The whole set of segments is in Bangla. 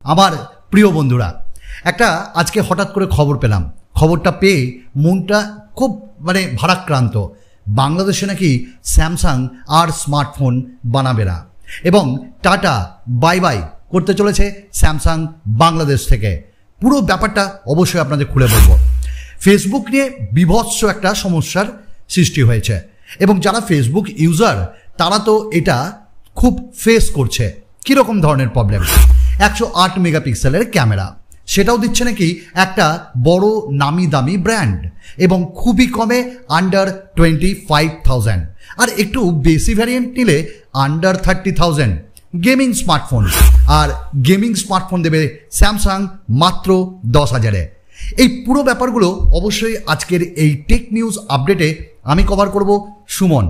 আমার প্রিয় বন্ধুরা, একটা আজকে হঠাৎ করে খবর পেলাম। খবরটা পেয়ে মনটা খুব ভারাক্রান্ত। বাংলাদেশে নাকি স্যামসাং আর স্মার্টফোন বানাবে না এবং টাটা বাই বাই করতে চলেছে স্যামসাং বাংলাদেশ থেকে। পুরো ব্যাপারটা অবশ্যই আপনাদের খুলে বলবো। ফেসবুক নিয়ে বিভৎস একটা সমস্যার সৃষ্টি হয়েছে এবং যারা ফেসবুক ইউজার তারা তো এটা খুব ফেস করছে। কীরকম ধরনের প্রবলেম? 108 মেগাপিক্সেলের ক্যামেরা, সেটাও দিচ্ছে নাকি একটা বড় নামি দামি ব্র্যান্ড এবং খুবই কমে আন্ডার 25,000, আর একটু বেশি ভ্যারিয়েন্ট নিলে আন্ডার 30,000। গেমিং স্মার্টফোন, আর গেমিং স্মার্টফোন দেবে স্যামসাং মাত্র 10,000-এ। এই পুরো ব্যাপারগুলো অবশ্যই আজকের এই টেক নিউজ আপডেটে আমি কভার করব। সুমন,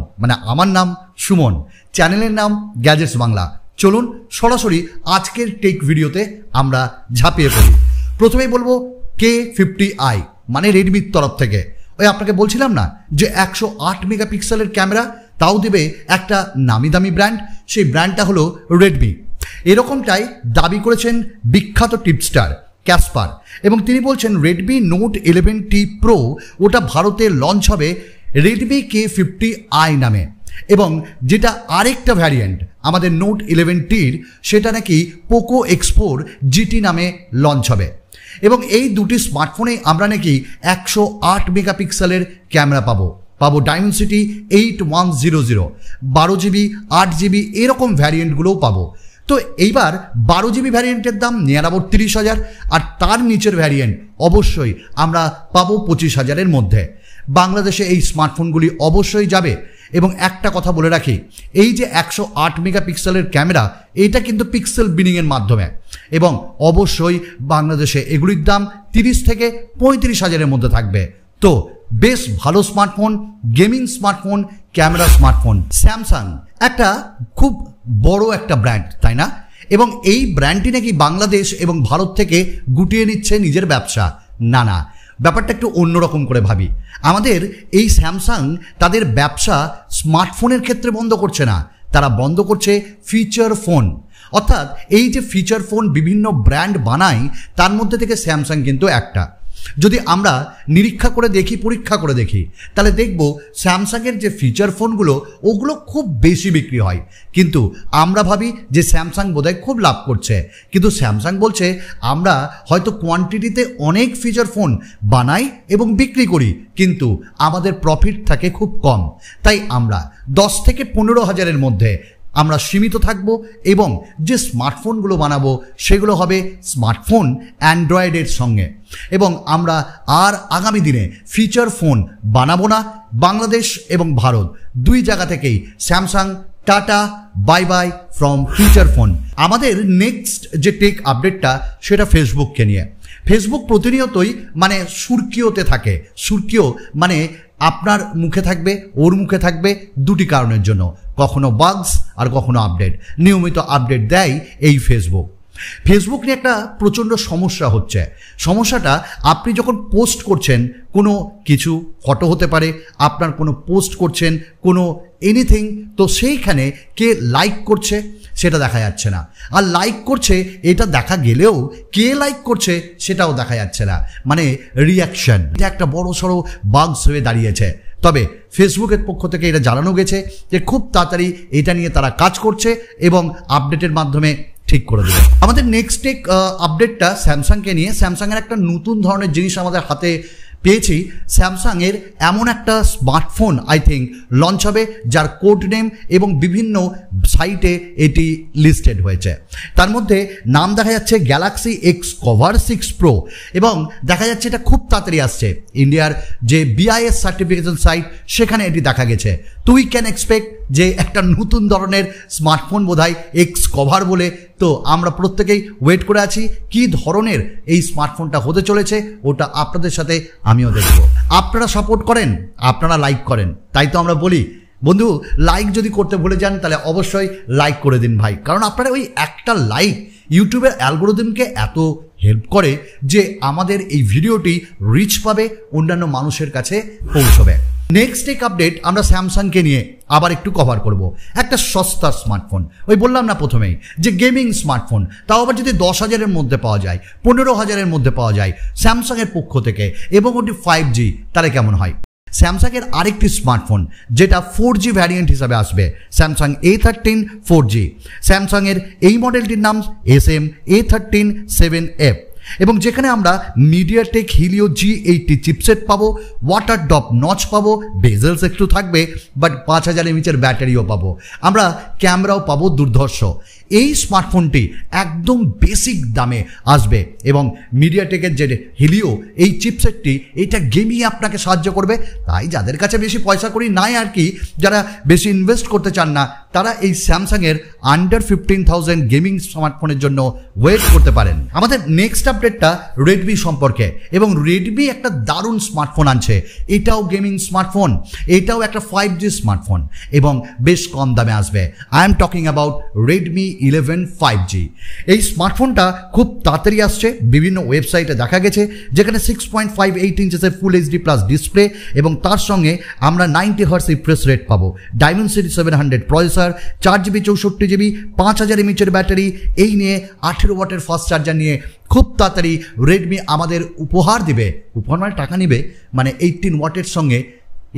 আমার নাম সুমন, চ্যানেলের নাম গ্যাজেটস বাংলা। চলুন সরাসরি আজকের টেক ভিডিওতে আমরা ঝাঁপিয়ে পড়ি। প্রথমেই বলবো K50i, রেডমির তরফ থেকে। ওই আপনাকে বলছিলাম না যে 108 মেগাপিক্সেলের ক্যামেরা, তাও দেবে একটা নামি দামি ব্র্যান্ড। সেই ব্র্যান্ডটা হলো রেডমি। এরকমটাই দাবি করেছেন বিখ্যাত টিপস্টার ক্যাসপার, এবং তিনি বলছেন রেডমি নোট 11T প্রো ওটা ভারতে লঞ্চ হবে রেডমি K50i নামে, এবং যেটা আরেকটা ভ্যারিয়েন্ট আমাদের নোট 11Tর সেটা নাকি পোকো X4 GT নামে লঞ্চ হবে। এবং এই দুটি স্মার্টফোনে আমরা নাকি 108 মেগাপিক্সেলের ক্যামেরা পাবো ডাইমেনসিটি 8100, 12GB 8GB এরকম ভ্যারিয়েন্টগুলোও পাবো। তো এইবার 12GB ভ্যারিয়েন্টের দাম নিয়ে নেব 30,000, আর তার নিচের ভ্যারিয়েন্ট অবশ্যই আমরা পাবো 25,000-এর মধ্যে। বাংলাদেশে এই স্মার্টফোনগুলি অবশ্যই যাবে। এবং একটা কথা বলে রাখি, এই যে 108 মেগাপিক্সেলের ক্যামেরা, এইটা কিন্তু পিক্সেল বিনিংয়ের মাধ্যমে, এবং অবশ্যই বাংলাদেশে এগুলির দাম 30 থেকে 35,000-এর মধ্যে থাকবে। তো বেশ ভালো smartphone, gaming smartphone, camera smartphone. Samsung একটা খুব বড় একটা ব্র্যান্ড, তাই না? এবং এই ব্র্যান্ডটি নাকি বাংলাদেশ এবং ভারত থেকে গুটিয়ে নিচ্ছে নিজের ব্যবসা। না, ব্যাপারটা একটু অন্যরকম করে ভাবি। আমাদের এই স্যামসাং তাদের ব্যবসা স্মার্টফোনের ক্ষেত্রে বন্ধ করছে না, তারা বন্ধ করছে ফিচার ফোন। অর্থাৎ এই যে ফিচার ফোন বিভিন্ন ব্র্যান্ড বানায়, তার মধ্যে থেকে স্যামসাং কিন্তু একটা। যদি আমরা পরীক্ষা করে দেখি তাহলে দেখব স্যামসাংয়ের যে ফিচার ফোনগুলো ওগুলো খুব বেশি বিক্রি হয়, কিন্তু আমরা ভাবি যে স্যামসাং বোধহয় খুব লাভ করছে। কিন্তু স্যামসাং বলছে আমরা হয়তো কোয়ান্টিটিতে অনেক ফিচার ফোন বানাই এবং বিক্রি করি, কিন্তু আমাদের প্রফিট থাকে খুব কম। তাই আমরা 10 থেকে 15,000-এর মধ্যে আমরা সীমিত থাকব, এবং যে স্মার্টফোনগুলো বানাবো সেগুলো হবে স্মার্টফোন অ্যান্ড্রয়েডের সঙ্গে। এবং আমরা আর আগামী দিনে ফিচার ফোন বানাবো না। বাংলাদেশ এবং ভারত দুই জায়গা থেকেই Samsung tata bye buy from feature phone. আমাদের নেক্সট যে টেক আপডেটটা সেটা ফেসবুককে নিয়ে। ফেসবুক প্রতিনিয়তই সুরকিওতে থাকে। সুরকিও আপনার মুখে থাকবে, ওর মুখে থাকবে, দুটি কারণের জন্য, কখনো বাগস আর কখনো আপডেট। নিয়মিত আপডেট দেয় এই ফেসবুক নিয়ে একটা প্রচণ্ড সমস্যা হচ্ছে। সমস্যাটা, আপনি যখন পোস্ট করছেন কোনো কিছু, ফটো হতে পারে, আপনার কোনো পোস্ট করছেন কোনো এনিথিং, তো সেইখানে কে লাইক করছে সেটা দেখা যাচ্ছে না, আর লাইক করছে এটা দেখা গেলেও কে লাইক করছে সেটাও দেখা যাচ্ছে না। রিয়াকশন, এটা একটা বড় সড়ো বাগস হয়ে দাঁড়িয়েছে। তবে ফেসবুকের পক্ষ থেকে এটা জানানো গেছে যে খুব তাড়াতাড়ি এটা নিয়ে তারা কাজ করছে এবং আপডেটের মাধ্যমে ঠিক করে দেবে। আমাদের নেক্সট টেক আপডেটটা স্যামসাংকে নিয়ে। স্যামসাংয়ের একটা নতুন ধরনের জিনিস আমাদের হাতে পেয়েছি। স্যামসাংয়ের এমন একটা স্মার্টফোন আই থিঙ্ক লঞ্চ হবে যার কোড নেম এবং বিভিন্ন সাইটে এটি লিস্টেড হয়েছে। তার মধ্যে নাম দেখা যাচ্ছে গ্যালাক্সি এক্স কভার 6 প্রো, এবং দেখা যাচ্ছে এটা খুব তাড়াতাড়ি আসছে। ইন্ডিয়ার যে BIS সার্টিফিকেশন সাইট সেখানে এটি দেখা গেছে। তো উই ক্যান এক্সপেক্ট যে একটা নতুন ধরনের স্মার্টফোন বোধহয় এক্স কভার বলে। তো আমরা প্রত্যেকেই ওয়েট করে আছি কি ধরনের এই স্মার্টফোনটা হতে চলেছে, ওটা আপনাদের সাথে আমিও দেখব। আপনারা সাপোর্ট করেন, আপনারা লাইক করেন, তাই তো আমরা বলি বন্ধু লাইক যদি করতে ভুলে যান তাহলে অবশ্যই লাইক করে দিন ভাই, কারণ আপনারা ওই একটা লাইক ইউটিউবের অ্যালগোরিদমকে এত হেল্প করে যে আমাদের এই ভিডিওটি রিচ পাবে, অন্যান্য মানুষের কাছে পৌঁছবে। নেক্সট এক আপডেট আমরা স্যামসাংকে নিয়ে আবার একটু কভার করব। একটা সস্তার স্মার্টফোন, ওই বললাম না প্রথমেই যে গেমিং স্মার্টফোন, তাও আবার যদি 10,000-এর মধ্যে পাওয়া যায়, 15,000-এর মধ্যে পাওয়া যায় স্যামসাংয়ের পক্ষ থেকে, এবং ওটি 5G, তাহলে কেমন হয়? স্যামসাংয়ের আরেকটি স্মার্টফোন যেটা 4G ভ্যারিয়েন্ট হিসাবে আসবে, স্যামসাং A13 4G। স্যামসাংয়ের এই মডেলটির নাম SM-A13 7F, এবং যেখানে আমরা মিডিয়াটেক হিলিও G80 চিপসেট পাবো, ওয়াটার ড্রপ নচ পাবো, বেজেলস একটু থাকবে, বাট 5000 mAh ব্যাটারিও পাবো, আমরা ক্যামেরাও পাবো দুর্ধর্ষ। এই স্মার্টফোনটি একদম বেসিক দামে আসবে, এবং মিডিয়াটেকের যে হিলিও এই চিপসেটটি, এইটা গেমিংয়ে আপনাকে সাহায্য করবে। তাই যাদের কাছে বেশি পয়সা করি নাই আর কি, যারা বেশি ইনভেস্ট করতে চান না, তারা এই স্যামসাংয়ের আন্ডার 15,000 গেমিং স্মার্টফোনের জন্য ওয়েট করতে পারেন। আমাদের নেক্সট আপডেটটা রেডমি সম্পর্কে, এবং রেডমি একটা দারুণ স্মার্টফোন আনছে। এটাও গেমিং স্মার্টফোন, এটাও একটা 5G স্মার্টফোন, এবং বেশ কম দামে আসবে। I am talking about Redmi 11 5G। এই স্মার্টফোনটা খুব তাড়াতাড়ি আসছে, বিভিন্ন ওয়েবসাইটে দেখা গেছে, যেখানে 6.58 ইঞ্চেসের ফুল HD প্লাস ডিসপ্লে, এবং তার সঙ্গে আমরা 90 হার্টজ রিফ্রেশ রেট পাবো, Dimensity 700 processor, 4GB 64GB, 5000 mAh battery, এই নিয়ে 18 ওয়াটের ফাস্ট চার্জার নিয়ে খুব তাড়াতাড়ি রেডমি আমাদের উপহার দিবে। উপহার মানে টাকা নিবে, মানে 18 ওয়াটের সঙ্গে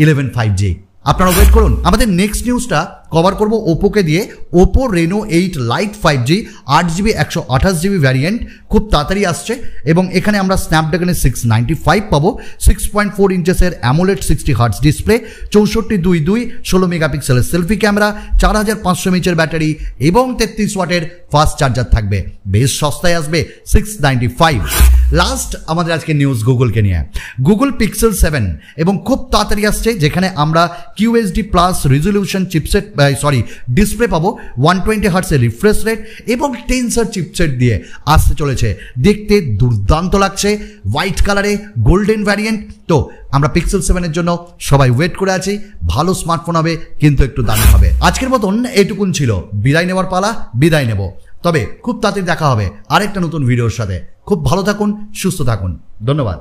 11 5G। আপনারা ওয়েট করুন। আমাদের নেক্সট নিউজটা কভার করব ওপোকে দিয়ে। Oppo Reno 8 light 5G 8GB 128GB variant খুব তাড়াতাড়ি আসছে, এবং এখানে আমরা স্ন্যাপড্রাগনের 695 পাবো, 6.4 ইঞ্চেসের অ্যামোলেড 60 হার্টজ ডিসপ্লে, 64:22 16 মেগাপিক্সেলের সেলফি ক্যামেরা, 4500 mAh ব্যাটারি, এবং 33 ওয়াটের ফাস্ট চার্জার থাকবে। বেশ সস্তায় আসবে 695। লাস্ট আমাদের আজকে নিউজ গুগলকে নিয়ে। গুগল পিক্সেল 7 এবং খুব তাড়াতাড়ি আসছে, যেখানে আমরা QHD plus resolution chipset display পাবো, 120 হার্টসের রিফ্রেশ রেট, এবং টেন্সর চিপসেট দিয়ে আসতে চলেছে। দেখতে দুর্দান্ত লাগছে, হোয়াইট কালারে গোল্ডেন ভ্যারিয়েন্ট। তো আমরা পিক্সেল 7-এর জন্য সবাই ওয়েট করে আছি। ভালো স্মার্টফোন হবে, কিন্তু একটু দামি হবে। আজকের মতন এটুকুন ছিল, বিদায় নেওয়ার পালা, বিদায় নেব। তবে খুব তাড়াতাড়ি দেখা হবে আরেকটা নতুন ভিডিওর সাথে। খুব ভালো থাকুন, সুস্থ থাকুন, ধন্যবাদ।